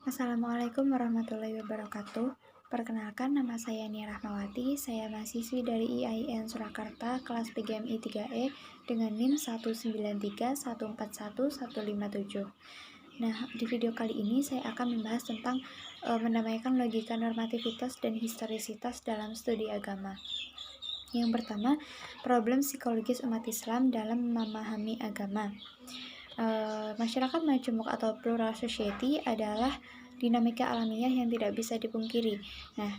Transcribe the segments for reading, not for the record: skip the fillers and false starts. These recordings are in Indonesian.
Assalamualaikum warahmatullahi wabarakatuh. Perkenalkan, nama saya Nia Rahmawati. Saya mahasiswi dari IAIN Surakarta, kelas PGMI 3E dengan NIM 193141157. Nah, di video kali ini saya akan membahas tentang mendamaikan logika normativitas dan historisitas dalam studi agama. Yang pertama, problem psikologis umat Islam dalam memahami agama. Masyarakat majemuk atau plural society adalah dinamika alamiah yang tidak bisa dipungkiri. Nah,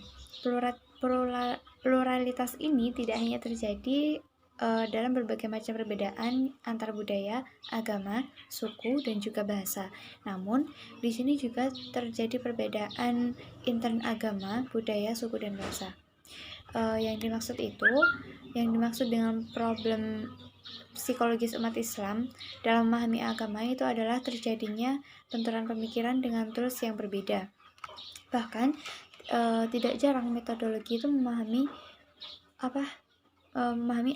pluralitas ini tidak hanya terjadi dalam berbagai macam perbedaan antar budaya, agama, suku, dan juga bahasa. Namun, di sini juga terjadi perbedaan intern agama, budaya, suku, dan bahasa. Yang dimaksud dengan problem psikologis umat Islam dalam memahami agama itu adalah terjadinya benturan pemikiran dengan tools yang berbeda. Bahkan tidak jarang metodologi itu memahami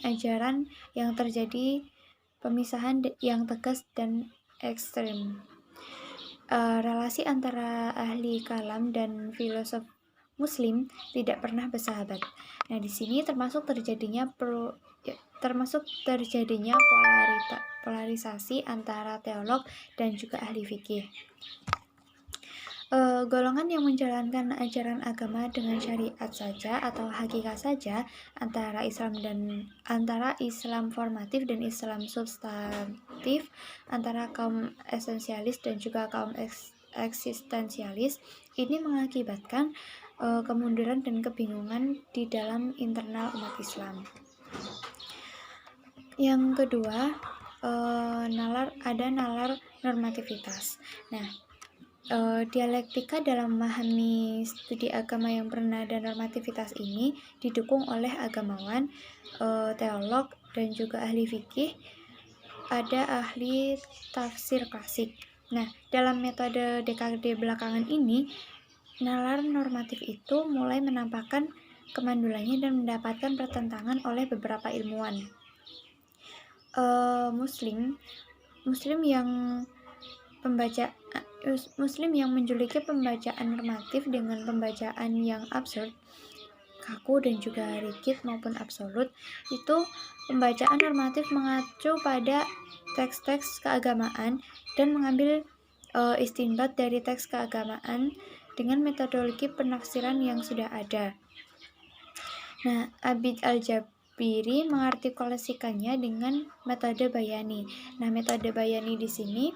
ajaran yang terjadi pemisahan yang tegas dan ekstrem. Relasi antara ahli kalam dan filosof Muslim tidak pernah bersahabat. Nah, di sini termasuk terjadinya polarisasi antara teolog dan juga ahli fikih. Golongan yang menjalankan ajaran agama dengan syariat saja atau hakikat saja antara Islam formatif dan Islam substantif, antara kaum esensialis dan juga kaum eksistensialis, ini mengakibatkan kemunduran dan kebingungan di dalam internal umat Islam. Yang kedua, nalar normativitas. Nah, dialektika dalam memahami studi agama yang bernada normativitas ini didukung oleh agamawan, teolog, dan juga ahli fikih. Ada ahli tafsir klasik. Nah, dalam metode dekade belakangan ini, nalar normatif itu mulai menampakkan kemandulannya dan mendapatkan pertentangan oleh beberapa ilmuwan Muslim yang menjuluki pembacaan normatif dengan pembacaan yang absurd, kaku, dan juga rigid maupun absolut. Itu pembacaan normatif mengacu pada teks-teks keagamaan dan mengambil istinbat dari teks keagamaan dengan metodologi penafsiran yang sudah ada. Nah, Abid Al-Jabiri mengartikulasikannya dengan metode bayani. Nah, metode bayani di sini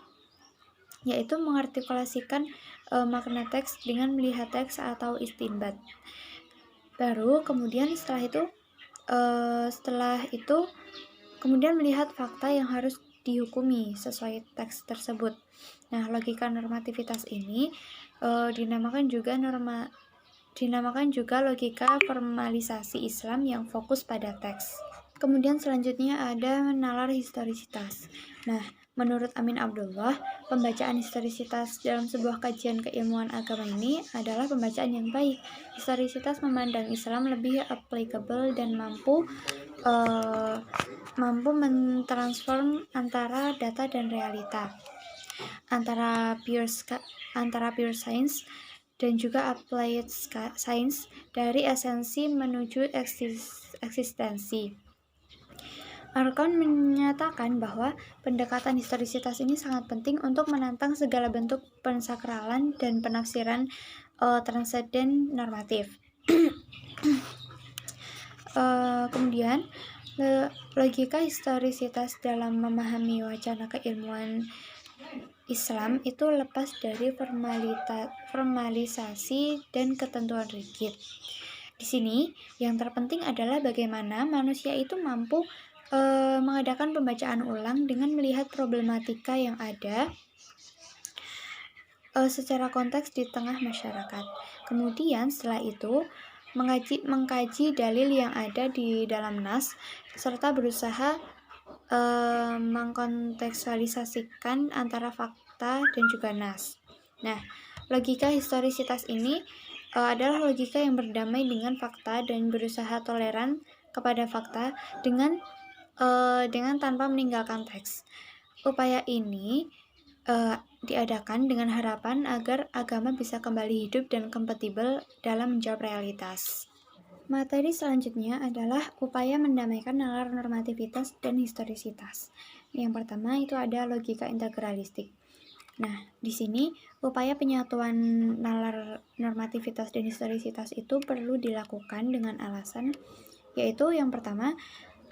yaitu mengartikulasikan makna teks dengan melihat teks atau istinbat. Baru kemudian setelah itu kemudian melihat fakta yang harus dihukumi sesuai teks tersebut. Nah, logika normativitas ini dinamakan juga logika formalisasi Islam yang fokus pada teks. Kemudian selanjutnya ada nalar historisitas. Nah, menurut Amin Abdullah, pembacaan historisitas dalam sebuah kajian keilmuan agama ini adalah pembacaan yang baik. Historisitas memandang Islam lebih applicable dan mampu mentransform antara data dan realita, antara pure science dan juga applied science, dari esensi menuju eksistensi. Arkon menyatakan bahwa pendekatan historisitas ini sangat penting untuk menantang segala bentuk pensakralan dan penafsiran transenden normatif. Kemudian, logika historisitas dalam memahami wacana keilmuan Islam itu lepas dari formalisasi dan ketentuan rigid. Di sini, yang terpenting adalah bagaimana manusia itu mampu mengadakan pembacaan ulang dengan melihat problematika yang ada secara konteks di tengah masyarakat. Kemudian setelah itu mengkaji dalil yang ada di dalam nas serta berusaha mengkontekstualisasikan antara fakta dan juga nas. Nah, logika historisitas ini adalah logika yang berdamai dengan fakta dan berusaha toleran kepada fakta dengan tanpa meninggalkan teks. Upaya ini diadakan dengan harapan agar agama bisa kembali hidup dan kompatibel dalam menjawab realitas. Materi selanjutnya adalah upaya mendamaikan nalar normativitas dan historisitas. Yang pertama itu ada logika integralistik. Nah, di sini upaya penyatuan nalar normativitas dan historisitas itu perlu dilakukan dengan alasan, yaitu yang pertama,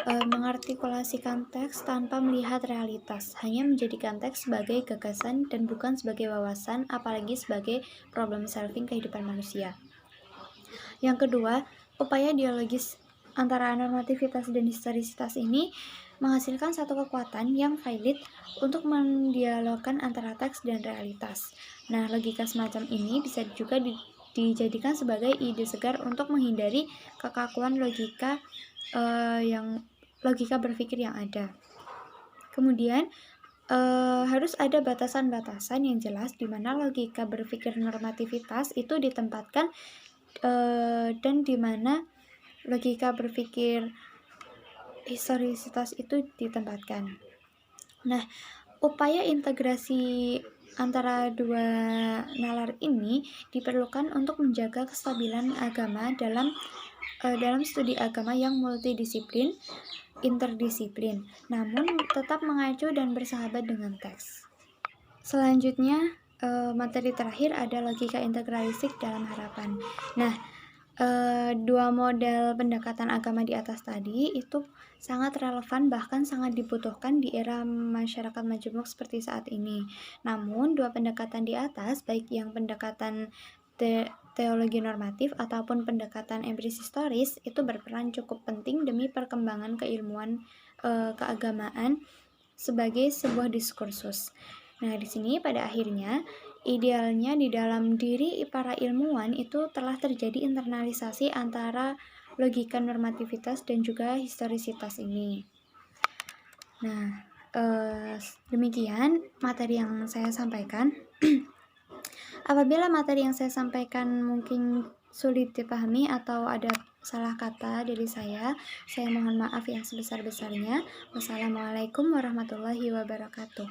mengartikulasikan teks tanpa melihat realitas, hanya menjadikan teks sebagai gagasan dan bukan sebagai wawasan, apalagi sebagai problem solving kehidupan manusia. Yang kedua, upaya dialogis antara normativitas dan historisitas ini menghasilkan satu kekuatan yang valid untuk mendialogkan antara teks dan realitas. Nah, logika semacam ini bisa juga dijadikan sebagai ide segar untuk menghindari kekakuan logika berpikir yang ada. Kemudian harus ada batasan-batasan yang jelas di mana logika berpikir normativitas itu ditempatkan dan di mana logika berpikir historisitas itu ditempatkan. Nah, upaya integrasi antara dua nalar ini diperlukan untuk menjaga kestabilan agama dalam studi agama yang multidisiplin, interdisiplin, namun tetap mengacu dan bersahabat dengan teks. Selanjutnya, materi terakhir ada logika integralistik dalam harapan. Nah, dua model pendekatan agama di atas tadi itu sangat relevan, bahkan sangat dibutuhkan di era masyarakat majemuk seperti saat ini. Namun, dua pendekatan di atas, baik yang pendekatan teologi normatif ataupun pendekatan empiris historis, itu berperan cukup penting demi perkembangan keilmuan keagamaan sebagai sebuah diskursus. Nah, di sini pada akhirnya idealnya di dalam diri para ilmuwan itu telah terjadi internalisasi antara logika normativitas dan juga historisitas ini. Nah, demikian materi yang saya sampaikan. Apabila materi yang saya sampaikan mungkin sulit dipahami atau ada salah kata dari saya mohon maaf yang sebesar-besarnya. Wassalamualaikum warahmatullahi wabarakatuh.